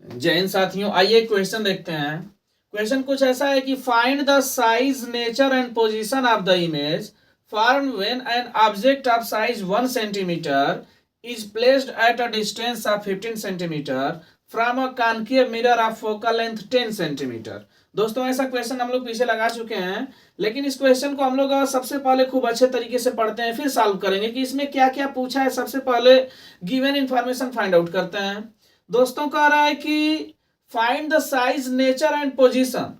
जय हिंद साथियों, आइए क्वेश्चन देखते हैं। क्वेश्चन कुछ ऐसा है कि find the size, nature and position of the image form when an object of size 1 centimetre is placed at a distance of 15 centimetre from a concave mirror of focal length 10 centimetre. दोस्तों, ऐसा question हम लोग पीछे लगा चुके हैं, लेकिन इस क्वेश्चन को हम लोग सबसे पहले खूब अच्छे तरीके से पढ़ते हैं, फिर सॉल्व करेंगे कि इसमें क्या क्या पूछा है। सबसे पहले गिवन इंफॉर्मेशन फाइंड आउट करते हैं। दोस्तों, कह रहा है कि find the size, nature and position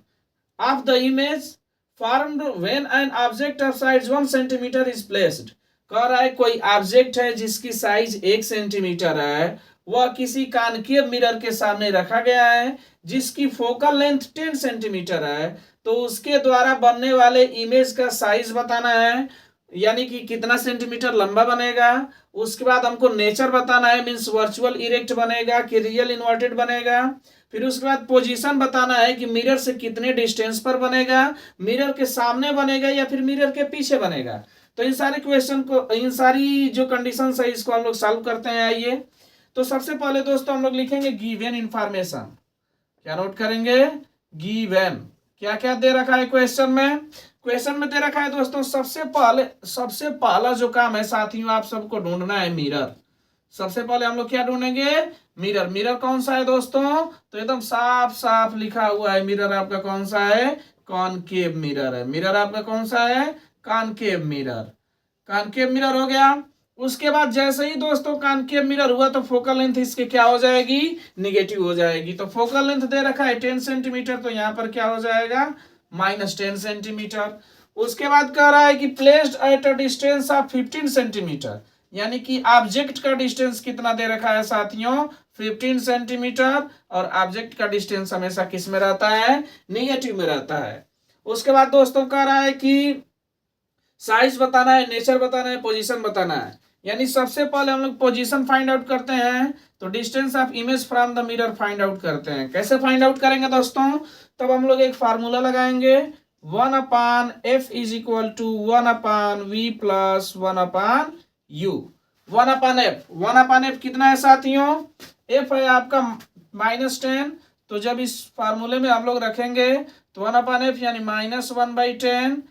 of the image formed when an object of size 1 centimetre is placed. कह रहा है कोई ऑब्जेक्ट है जिसकी साइज 1 सेंटीमीटर है, वह किसी कॉनकेव मिरर के सामने रखा गया है जिसकी फोकल लेंथ 10 सेंटीमीटर है। तो उसके द्वारा बनने वाले इमेज का साइज बताना है, यानी कि कितना सेंटीमीटर लंबा बनेगा। उसके बाद हमको नेचर बताना है, मीन्स वर्चुअल इरेक्ट बनेगा कि रियल इन्वर्टेड बनेगा। फिर उसके बाद पोजीशन बताना है कि मिरर से कितने डिस्टेंस पर बनेगा, मिरर के सामने बनेगा या फिर मिरर के पीछे बनेगा। तो इन सारे क्वेश्चन को, इन सारी जो कंडीशन है, इसको हम लोग सॉल्व करते हैं। आइए, तो सबसे पहले दोस्तों हम लोग लिखेंगे गिवन इंफॉर्मेशन। क्या नोट करेंगे? गिवन। क्या क्या दे रखा है क्वेश्चन में? क्वेश्चन में दे रखा है दोस्तों, सबसे पहला जो काम है साथियों, आप सबको ढूंढना है मिरर। सबसे पहले हम लोग क्या ढूंढेंगे? मिरर। मिरर कौन सा है दोस्तों? तो एकदम साफ साफ लिखा हुआ है, मिरर आपका कौन सा है? कॉनकेव मिरर है। मिरर आपका कौन सा है? Concave mirror. कॉनकेव मिरर हो गया। उसके बाद जैसे ही दोस्तों कॉनकेव मिरर हुआ तो फोकल लेंथ इसके क्या हो जाएगी? निगेटिव हो जाएगी। तो फोकल लेंथ दे रखा है 10 सेंटीमीटर, तो यहाँ पर क्या हो जाएगा? -10 सेंटीमीटर। उसके बाद कह रहा है कि placed at a distance of 15 centimetre, यानी कि ऑब्जेक्ट का डिस्टेंस कितना दे रखा है साथियों? 15 सेंटीमीटर। और ऑब्जेक्ट का डिस्टेंस हमेशा किस में रहता है? निगेटिव में रहता है। उसके बाद दोस्तों कह रहा है कि साइज बताना है, नेचर बताना है, पोजीशन बताना है। यानी सबसे पहले हम लोग पोजीशन फाइंड आउट करते हैं, तो distance of image from the mirror find out करते हैं। कैसे फाइंड आउट करेंगे दोस्तों? तब हम लोग एक फार्मूला लगाएंगे, 1/f is equal to 1/v plus 1/u। 1/f, 1/f कितना है साथियों? f है आपका -10। तो जब इस फार्मूले में हम लोग रखेंगे तो 1/f यानी -1/10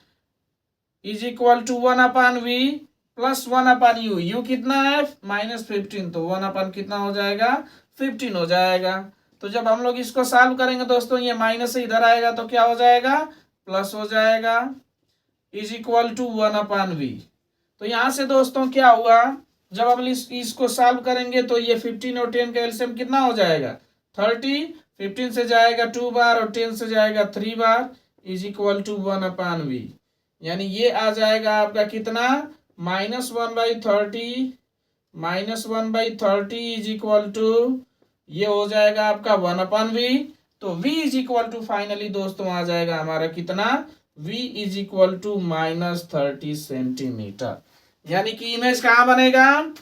is equal to 1/v plus 1/u। u कितना है? -15। तो 1/ कितना हो जाएगा? 15 हो जाएगा। तो जब हम लोग इसको सॉल्व करेंगे दोस्तों, ये माइनस से इधर आएगा तो क्या हो जाएगा? प्लस हो जाएगा, इज इक्वल टू 1/v। तो यहाँ से दोस्तों क्या हुआ, जब हम इसको सॉल्व करेंगे तो ये 15 और 10 का एलसीएम कितना हो जाएगा? 30। 15 से जाएगा 2 बार और 10 से जाएगा 3 बार, इज इक्वल टू 1/v। यानी ये आ जाएगा आपका कितना? -1/30, -1/30 इज इक्वल टू, ये हो जाएगा आपका 1/v। तो v is equal to finally दोस्तों आ जाएगा हमारा कितना? v is equal to -30 centimetre. यानी कि इमेज कहाँ बनेगा?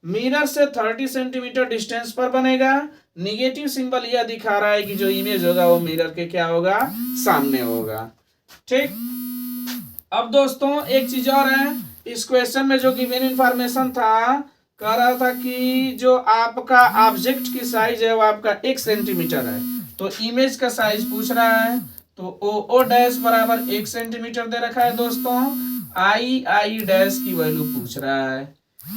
मिरर से 30 सेंटीमीटर डिस्टेंस पर बनेगा। निगेटिव सिंबल यह दिखा रहा है कि जो इमेज होगा वो मिरर के क्या होगा? सामने होगा। ठीक। अब दोस्तों एक चीज और है, इस क्वेश्चन में जो गिवन इंफॉर्मेशन था, कह रहा था कि जो आपका ऑब्जेक्ट की साइज है वो आपका 1 सेंटीमीटर है। तो इमेज का साइज पूछ रहा है, तो ओ डैश बराबर 1 सेंटीमीटर दे रखा है दोस्तों। आई डैश की वैल्यू पूछ रहा है।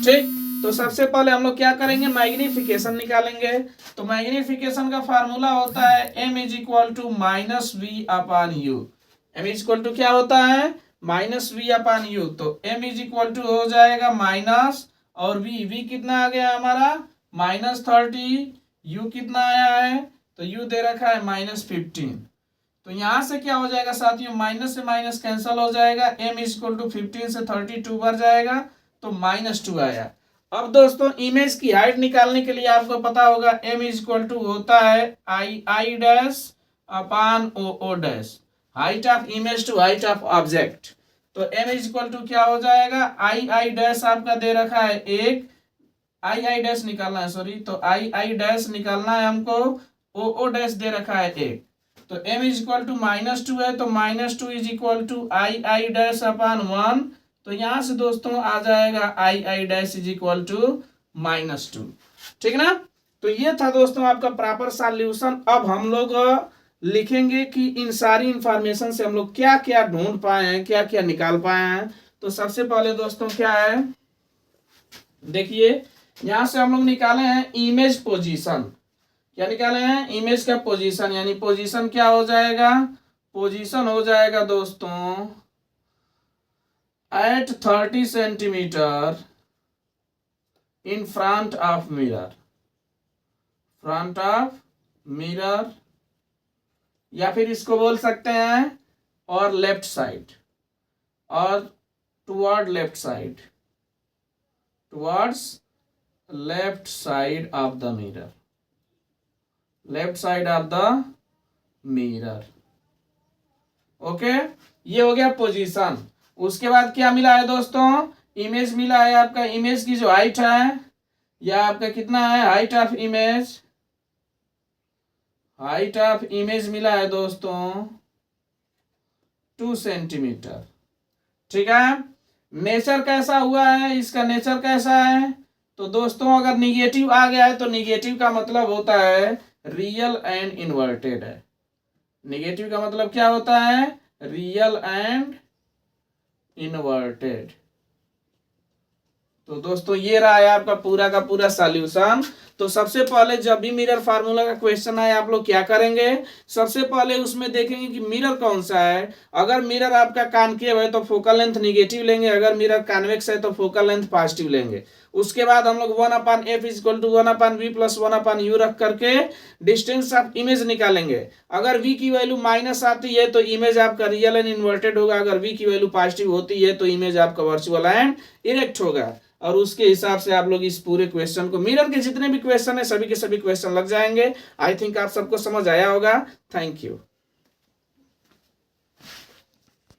ठीक। तो सबसे पहले हम लोग क्या करेंगे? मैग्निफिकेशन निकालेंगे। तो मैग्निफिकेशन का फार्मूला होता है m is equal to -v/u। m is equal to क्या होता है? -v/u। तो m इज इक्वल टू हो जाएगा माइनस, और v कितना आ गया हमारा? -30। u कितना आया है? तो u दे रखा है -15। तो यहां से क्या हो जाएगा साथियों? माइनस से माइनस कैंसिल हो जाएगा, m इज इक्वल टू 15 से 32 बार जाएगा तो -2 आया। अब दोस्तों इमेज की हाइट निकालने के लिए आपको पता होगा m इज इक्वल टू होता है I dash upon O dash, height of image to height of object. तो m इज इक्वल टू क्या हो जाएगा? आई डैश आपका दे रखा है 1, आई डैश निकालना है, सॉरी, तो आई डैश निकालना है हमको, ओ डैश दे रखा है 1। तो m इज इक्वल टू -2 है, तो -2 is equal to I dash upon 1। तो यहां से दोस्तों आ जाएगा I dash is equal to -2। ठीक ना? तो ये था दोस्तों आपका प्रॉपर सॉल्यूशन। अब हम लोग लिखेंगे कि इन सारी इंफॉर्मेशन से हम लोग क्या क्या ढूंढ पाए हैं, क्या क्या निकाल पाए हैं। तो सबसे पहले दोस्तों क्या है, देखिए यहां से हम लोग निकाले हैं इमेज पोजीशन। क्या निकाले हैं, इमेज का पोजीशन, यानी पोजीशन क्या हो जाएगा, पोजीशन हो जाएगा दोस्तों at 30 centimetre in front of mirror, front of mirror, या फिर इसको बोल सकते हैं और लेफ्ट साइड, और toward left side, towards left side of the mirror, left side of the mirror. Okay, ये हो गया पोजीशन। उसके बाद क्या मिला है दोस्तों, इमेज मिला है आपका। इमेज की जो हाइट है, या आपका कितना है height of image, height of image मिला है दोस्तों 2 सेंटीमीटर। ठीक है, नेचर कैसा हुआ है, इसका नेचर कैसा है, तो दोस्तों अगर निगेटिव आ गया है तो निगेटिव का मतलब होता है रियल एंड इन्वर्टेड है। निगेटिव का मतलब क्या होता है, रियल एंड इन्वर्टेड। तो दोस्तों ये रहा है आपका पूरा का पूरा सॉल्यूशन। तो सबसे पहले जब भी मिरर फार्मूला का क्वेश्चन आए आप लोग क्या करेंगे, सबसे पहले उसमें देखेंगे कि मिरर कौन सा है। अगर मिरर आपका कॉनकेव है तो फोकल लेंथ निगेटिव लेंगे, अगर मिरर कॉन्वेक्स है तो फोकल लेंथ पॉजिटिव लेंगे। उसके बाद हम लोग 1/f = 1/v + 1/u रख करके डिस्टेंस ऑफ इमेज निकालेंगे। अगर v की वैल्यू माइनस आती है तो इमेज आपका रियल एंड इन्वर्टेड होगा, अगर v की वैल्यू पॉजिटिव होती है तो इमेज आपका वर्चुअल एंड इरेक्ट होगा। और उसके हिसाब से आप लोग इस पूरे क्वेश्चन को, मिरर के जितने भी क्वेश्चन है सभी के सभी क्वेश्चन लग जाएंगे। आई थिंक आप सबको समझ आया होगा। Thank you.